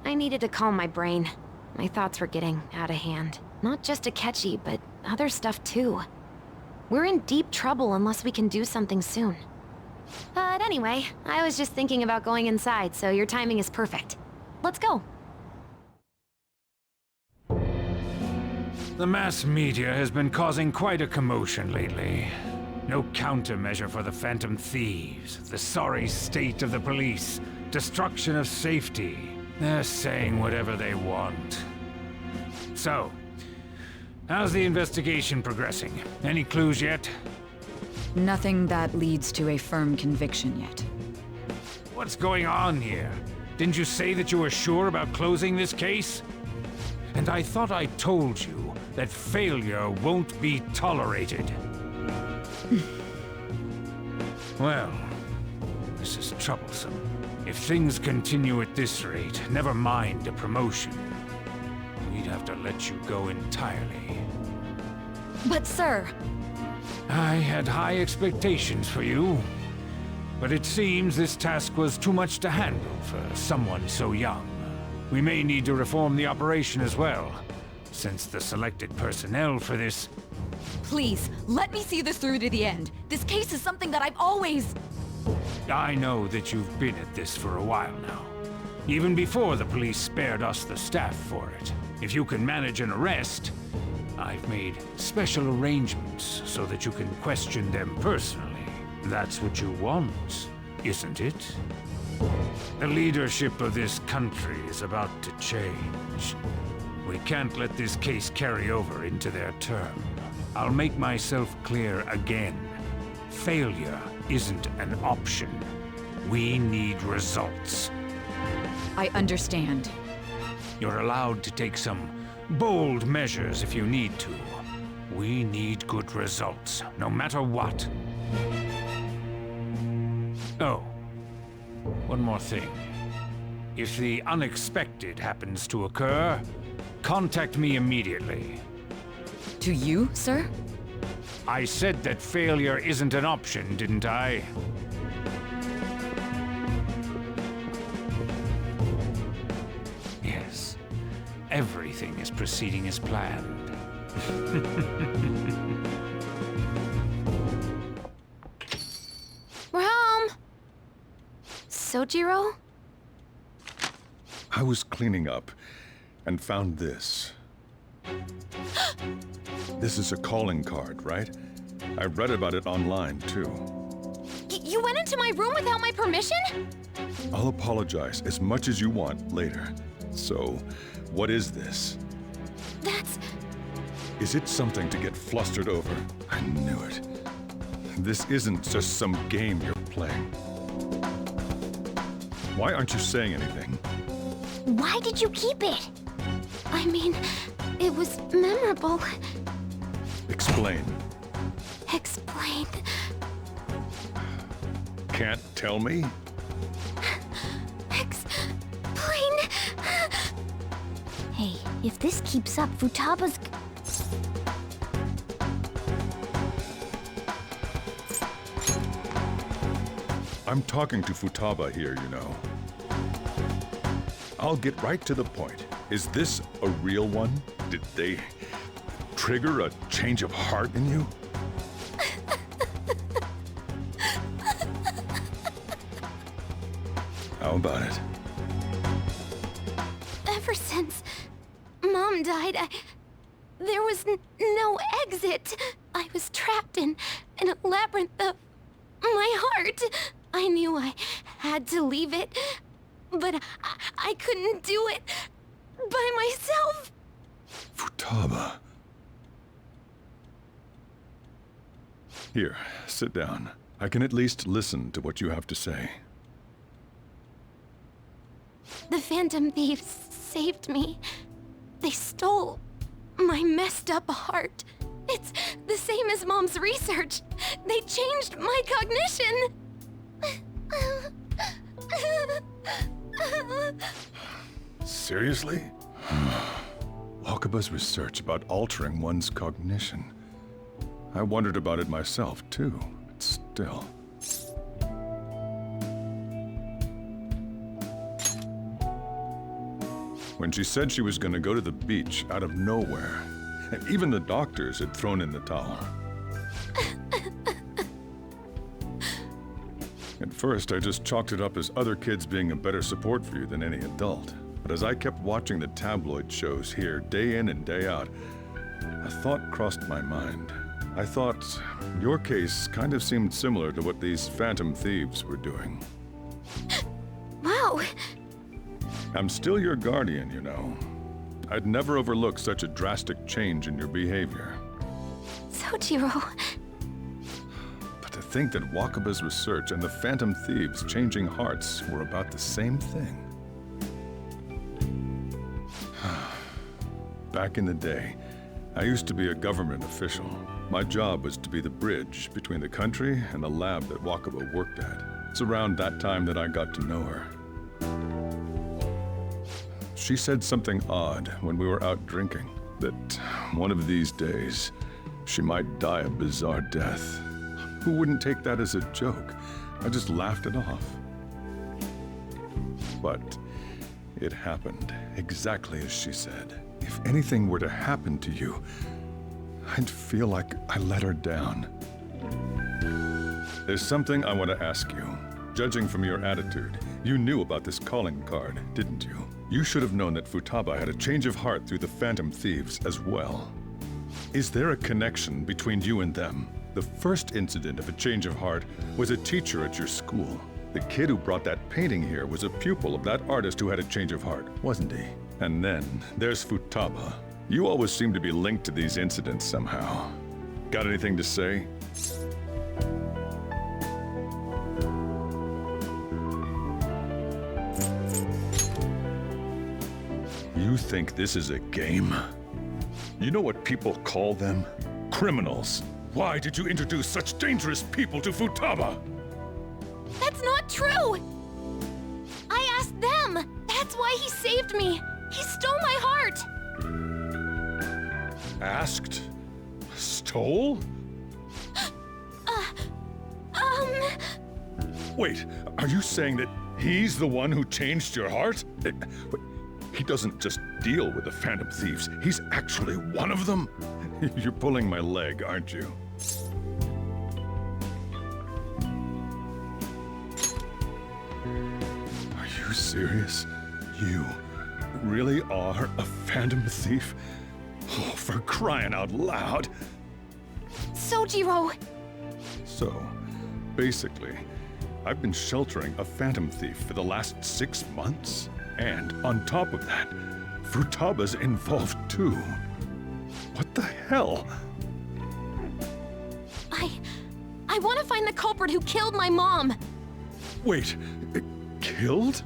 I needed to calm my brain. My thoughts were getting out of hand. Not just Akechi, but other stuff too. We're in deep trouble unless we can do something soon. But anyway, I was just thinking about going inside, so your timing is perfect. Let's go. The mass media has been causing quite a commotion lately. No countermeasure for the Phantom Thieves, the sorry state of the police, destruction of safety. They're saying whatever they want. So, how's the investigation progressing? Any clues yet? Nothing that leads to a firm conviction yet. What's going on here? Didn't you say that you were sure about closing this case? And I thought I told you that failure won't be tolerated. Well, this is troublesome. If things continue at this rate, never mind a promotion. We'd have to let you go entirely. But sir... I had high expectations for you. But it seems this task was too much to handle for someone so young. We may need to reform the operation as well, since the selected personnel for this... Please, let me see this through to the end. This case is something that I've always... I know that you've been at this for a while now. Even before the police spared us the staff for it. If you can manage an arrest, I've made special arrangements so that you can question them personally. That's what you want, isn't it? The leadership of this country is about to change. We can't let this case carry over into their term. I'll make myself clear again. Failure isn't an option. We need results. I understand. You're allowed to take some bold measures if you need to. We need good results, no matter what. Oh, one more thing. If the unexpected happens to occur, contact me immediately. To you, sir? I said that failure isn't an option, didn't I? Yes. Everything is proceeding as planned. We're home! Sojiro? I was cleaning up and found this. This is a calling card, right? I read about it online, too. You went into my room without my permission? I'll apologize as much as you want later. So, what is this? That's... Is it something to get flustered over? I knew it. This isn't just some game you're playing. Why aren't you saying anything? Why did you keep it? I mean, it was memorable. Explain. Explain. Can't tell me? Explain. Hey, if this keeps up, Futaba's... I'm talking to Futaba here, you know. I'll get right to the point. Is this a real one? Did they trigger a change of heart in you? How about it? Ever since Mom died, there was no exit. I was trapped in a labyrinth of my heart. I knew I had to leave it, but I couldn't do it by myself. Futaba. Here, sit down. I can at least listen to what you have to say. The Phantom Thieves saved me. They stole my messed up heart. It's the same as Mom's research. They changed my cognition. Seriously? Wakaba's research about altering one's cognition. I wondered about it myself, too, but still. When she said she was going to go to the beach out of nowhere, and even the doctors had thrown in the towel. At first, I just chalked it up as other kids being a better support for you than any adult. But as I kept watching the tabloid shows here, day in and day out, a thought crossed my mind. I thought your case kind of seemed similar to what these Phantom Thieves were doing. Wow. I'm still your guardian, you know. I'd never overlook such a drastic change in your behavior. Sojiro. But to think that Wakaba's research and the Phantom Thieves' changing hearts were about the same thing. Back in the day, I used to be a government official. My job was to be the bridge between the country and the lab that Wakaba worked at. It's around that time that I got to know her. She said something odd when we were out drinking, that one of these days, she might die a bizarre death. Who wouldn't take that as a joke? I just laughed it off. But it happened exactly as she said. If anything were to happen to you, I'd feel like I let her down. There's something I want to ask you. Judging from your attitude, you knew about this calling card, didn't you? You should have known that Futaba had a change of heart through the Phantom Thieves as well. Is there a connection between you and them? The first incident of a change of heart was a teacher at your school. The kid who brought that painting here was a pupil of that artist who had a change of heart, wasn't he? And then there's Futaba. You always seem to be linked to these incidents somehow. Got anything to say? You think this is a game? You know what people call them? Criminals. Why did you introduce such dangerous people to Futaba? That's not true! I asked them! That's why he saved me! He stole my heart! Asked? Stole? Wait, are you saying that he's the one who changed your heart? He doesn't just deal with the Phantom Thieves, he's actually one of them? You're pulling my leg, aren't you? Are you serious? You really are a Phantom Thief? Oh, for crying out loud! Sojiro! So, basically, I've been sheltering a Phantom Thief for the last 6 months. And on top of that, Futaba's involved too. What the hell? I want to find the culprit who killed my mom. Wait, killed?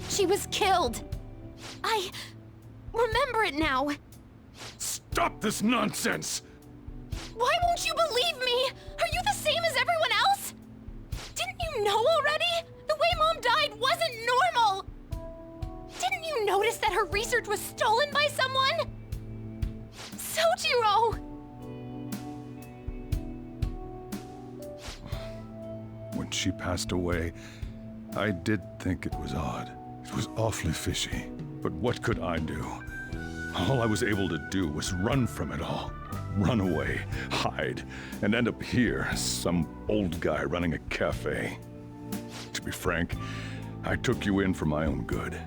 She was killed. I remember it now. Stop this nonsense! Why won't you believe me? Are you the same as everyone else? Didn't you know already? The way Mom died wasn't normal! Didn't you notice that her research was stolen by someone? Sojiro! When she passed away, I did think it was odd. It was awfully fishy. But what could I do? All I was able to do was run from it all. Run away, hide, and end up here, some old guy running a cafe. To be frank, I took you in for my own good.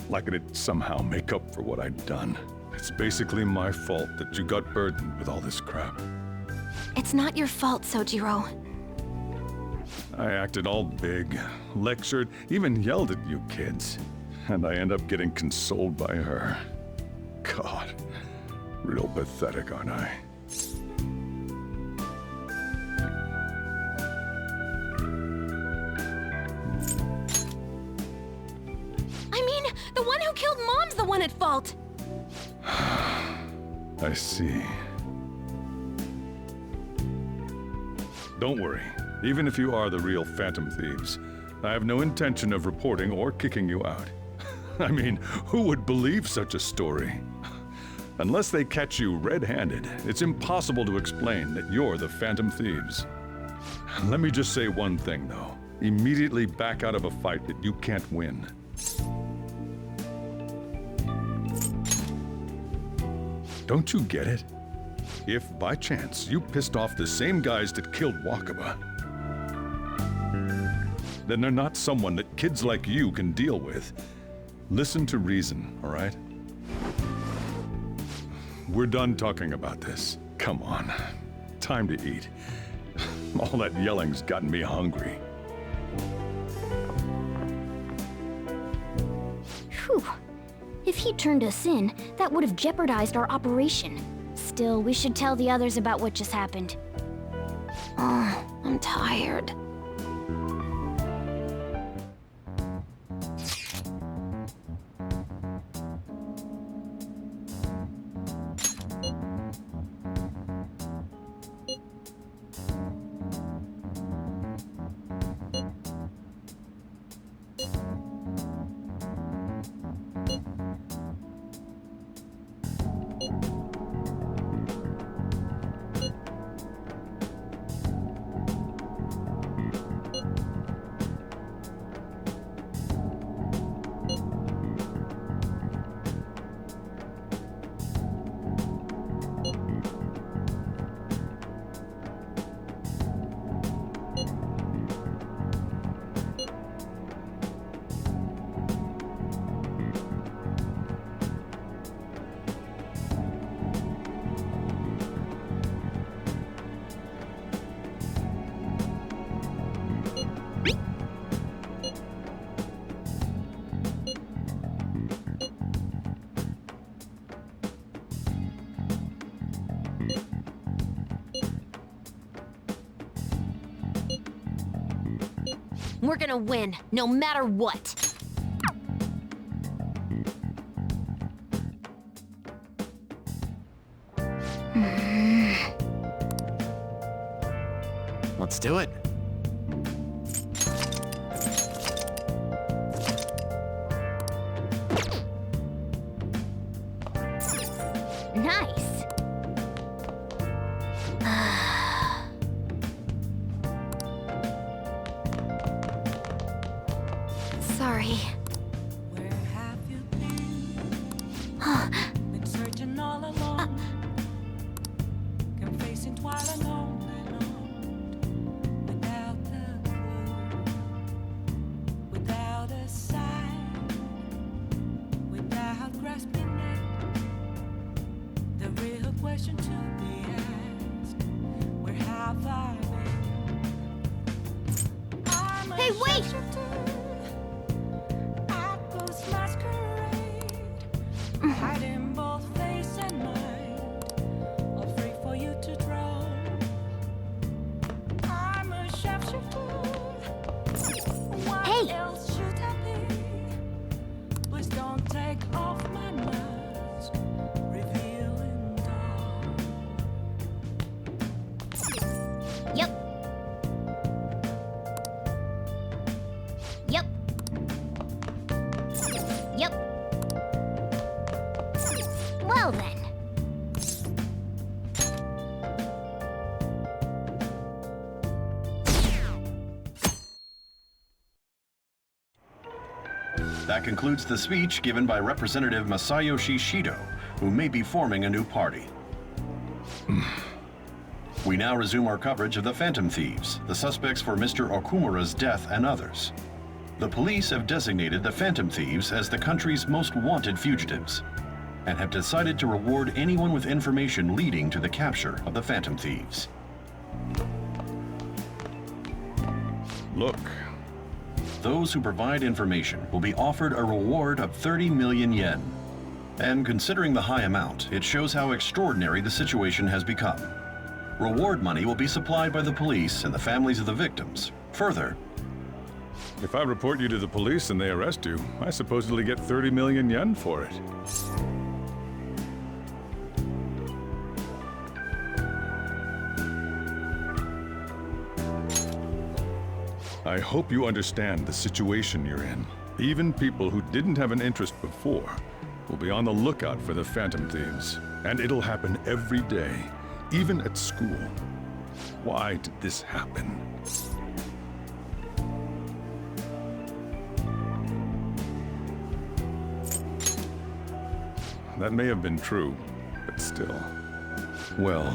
Like it'd somehow make up for what I'd done. It's basically my fault that you got burdened with all this crap. It's not your fault, Sojiro. I acted all big, lectured, even yelled at you kids. And I end up getting consoled by her. God, real pathetic, aren't I? The one who killed Mom's the one at fault! I see. Don't worry. Even if you are the real Phantom Thieves, I have no intention of reporting or kicking you out. I mean, who would believe such a story? Unless they catch you red-handed, it's impossible to explain that you're the Phantom Thieves. Let me just say one thing, though. Immediately back out of a fight that you can't win. Don't you get it? If, by chance, you pissed off the same guys that killed Wakaba, then they're not someone that kids like you can deal with. Listen to reason, all right? We're done talking about this. Come on. Time to eat. All that yelling's gotten me hungry. Whew. If he turned us in, that would have jeopardized our operation. Still, we should tell the others about what just happened. Oh, I'm tired. We're gonna win, no matter what. Let's do it. Nice. Sorry. Where have you been searching all alone, confessing while alone without the clue, without a sign, without grasping it. The real question to be asked: where have I been? Hey, wait! Hiding both face and mind, all free for you to draw. I'm a sharpshooter. What else should I be? Please don't take off my mask, revealing dawn. Yep. Yep. Yep. Well then. That concludes the speech given by Representative Masayoshi Shido, who may be forming a new party. We now resume our coverage of the Phantom Thieves, the suspects for Mr. Okumura's death and others. The police have designated the Phantom Thieves as the country's most wanted fugitives, and have decided to reward anyone with information leading to the capture of the Phantom Thieves. Look. Those who provide information will be offered a reward of 30 million yen. And considering the high amount, it shows how extraordinary the situation has become. Reward money will be supplied by the police and the families of the victims. Further, if I report you to the police and they arrest you, I supposedly get 30 million yen for it. I hope you understand the situation you're in. Even people who didn't have an interest before will be on the lookout for the Phantom Thieves. And it'll happen every day, even at school. Why did this happen? That may have been true, but still. Well,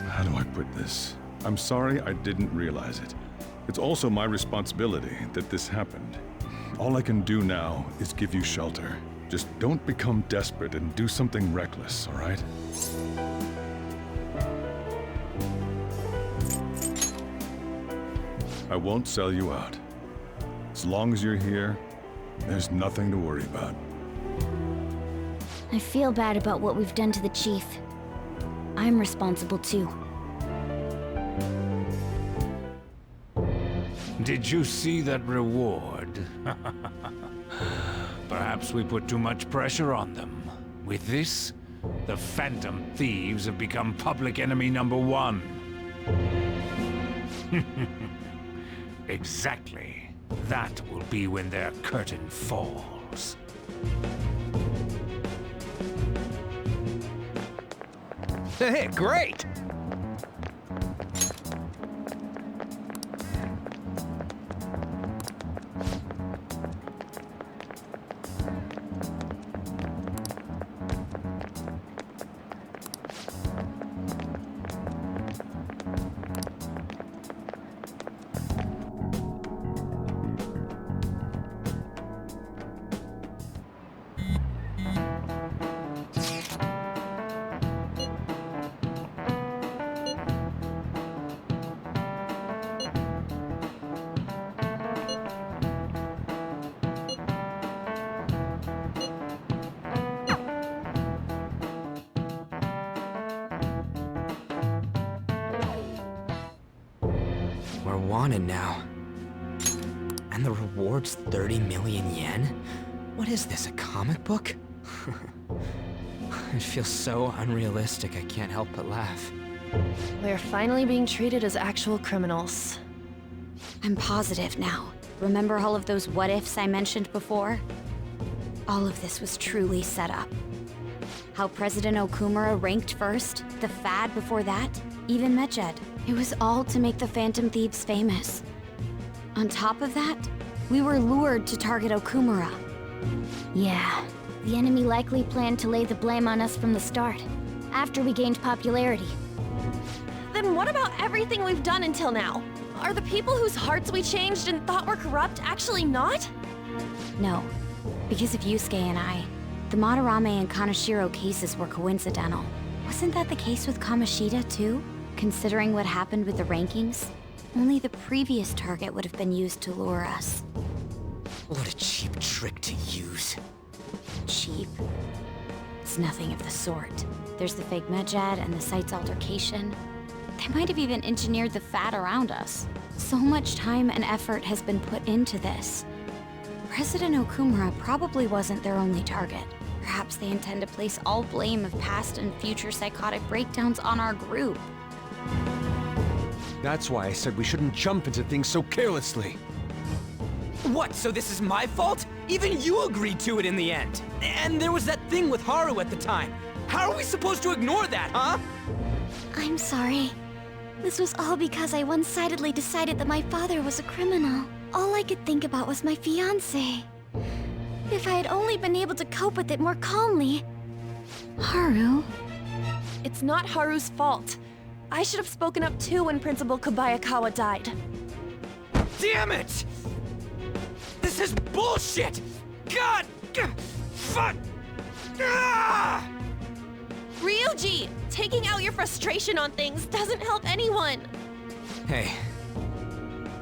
how do I put this? I'm sorry I didn't realize it. It's also my responsibility that this happened. All I can do now is give you shelter. Just don't become desperate and do something reckless, all right? I won't sell you out. As long as you're here, there's nothing to worry about. I feel bad about what we've done to the Chief. I'm responsible too. Did you see that reward? Perhaps we put too much pressure on them. With this, the Phantom Thieves have become public enemy #1. Exactly. That will be when their curtain falls. Hey, great! We're wanted now. And the reward's 30 million yen? What is this, a comic book? It feels so unrealistic, I can't help but laugh. We're finally being treated as actual criminals. I'm positive now. Remember all of those what-ifs I mentioned before? All of this was truly set up. How President Okumura ranked first, the Fad before that, even Medjed. It was all to make the Phantom Thieves famous. On top of that, we were lured to target Okumura. Yeah, the enemy likely planned to lay the blame on us from the start, after we gained popularity. Then what about everything we've done until now? Are the people whose hearts we changed and thought were corrupt actually not? No, because of Yusuke and I, the Madarame and Kaneshiro cases were coincidental. Wasn't that the case with Kamoshida too? Considering what happened with the rankings, only the previous target would have been used to lure us. What a cheap trick to use. Cheap? It's nothing of the sort. There's the fake Medjed and the site's altercation. They might have even engineered the Fad around us. So much time and effort has been put into this. President Okumura probably wasn't their only target. Perhaps they intend to place all blame of past and future psychotic breakdowns on our group. That's why I said we shouldn't jump into things so carelessly. What, so this is my fault? Even you agreed to it in the end. And there was that thing with Haru at the time. How are we supposed to ignore that, huh? I'm sorry. This was all because I one-sidedly decided that my father was a criminal. All I could think about was my fiancé. If I had only been able to cope with it more calmly. Haru? It's not Haru's fault. I should have spoken up too when Principal Kobayakawa died. Damn it! This is bullshit! God! Fuck! Ah! Ryuji! Taking out your frustration on things doesn't help anyone! Hey,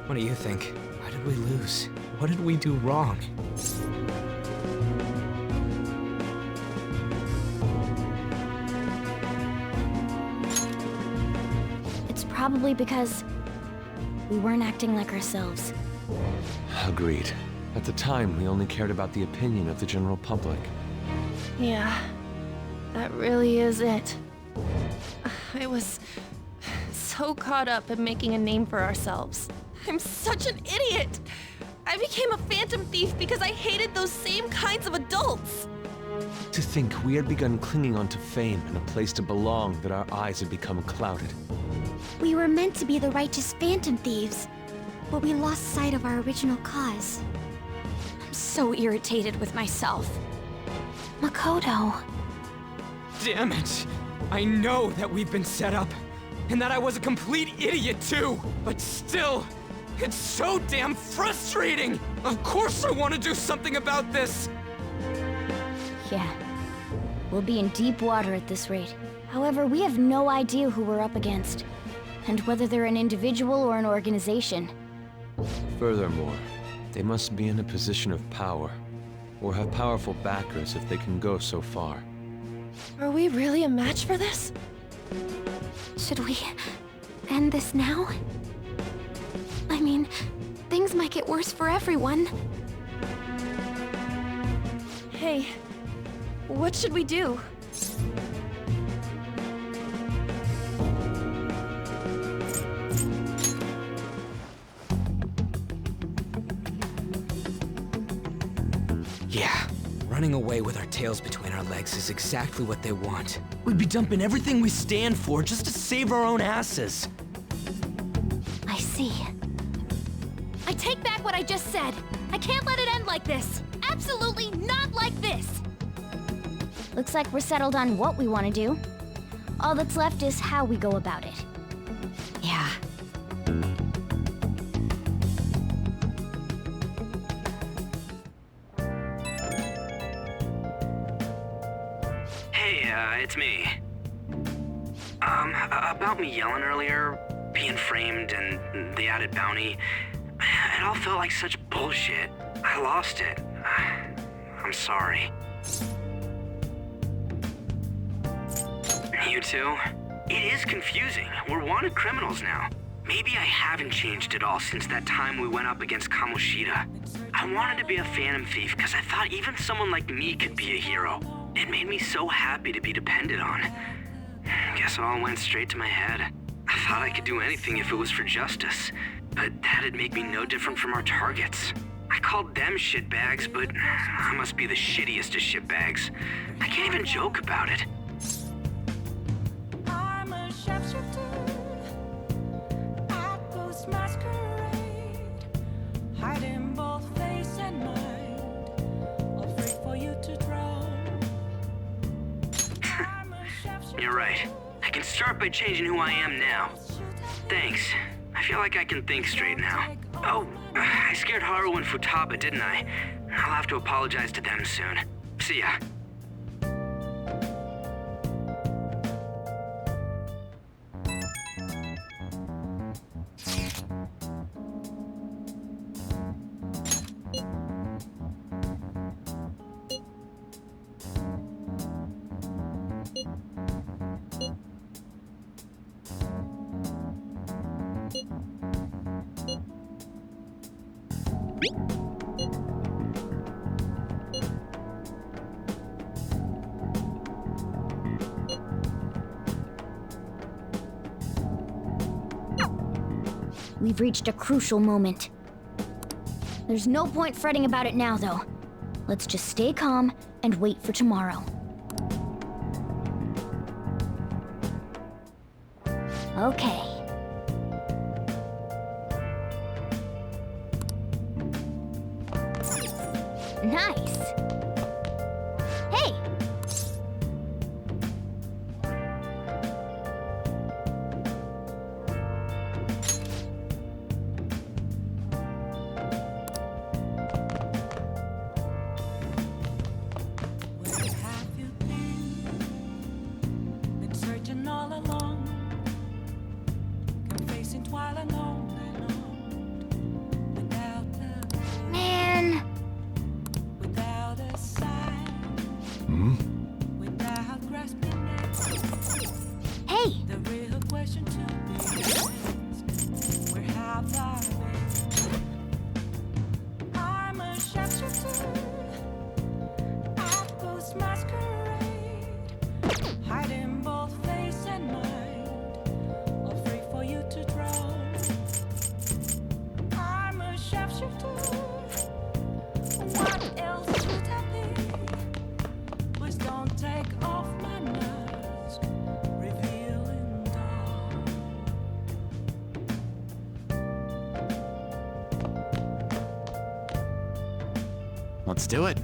what do you think? Why did we lose? What did we do wrong? It's probably because we weren't acting like ourselves. Agreed. At the time, we only cared about the opinion of the general public. Yeah, that really is it. I was so caught up in making a name for ourselves. I'm such an idiot! I became a phantom thief because I hated those same kinds of adults. To think we had begun clinging onto fame and a place to belong that our eyes had become clouded. We were meant to be the righteous phantom thieves, but we lost sight of our original cause. I'm so irritated with myself. Makoto. Damn it! I know that we've been set up, and that I was a complete idiot too, but still, it's so damn frustrating! Of course I want to do something about this! Yeah. We'll be in deep water at this rate. However, we have no idea who we're up against, and whether they're an individual or an organization. Furthermore, they must be in a position of power, or have powerful backers if they can go so far. Are we really a match for this? Should we end this now? I mean, things might get worse for everyone. Hey, what should we do? Yeah, running away with our tails between our legs is exactly what they want. We'd be dumping everything we stand for just to save our own asses. I see. I take back what I just said. I can't let it end like this. Absolutely not like this. Looks like we're settled on what we want to do. All that's left is how we go about it. Yeah. Hey, it's me. About me yelling earlier, being framed, and the added bounty, it all felt like such bullshit. I lost it. I'm sorry. You too? It is confusing. We're wanted criminals now. Maybe I haven't changed at all since that time we went up against Kamoshida. I wanted to be a phantom thief because I thought even someone like me could be a hero. It made me so happy to be depended on. Guess it all went straight to my head. I thought I could do anything if it was for justice, but that'd make me no different from our targets. I called them shitbags, but I must be the shittiest of shitbags. I can't even joke about it. I'm a sharpshooter at Ghost Masquerade, hiding both face and mind, afraid for you to drown. You're right. I can start by changing who I am now. Thanks. I feel like I can think straight now. Oh, I scared Haru and Futaba, didn't I? I'll have to apologize to them soon. See ya. We've reached a crucial moment. There's no point fretting about it now, though. Let's just stay calm and wait for tomorrow. Okay. Nice. Hey! Where have you been searching all along, confessing while alone without a Man! without a sign, without grasping it. Hey! The real question to be asked, where have I been? I'm a sharpshooter at Ghost Masquerade, hiding both face and mind, afraid for you to drown. Let's do it.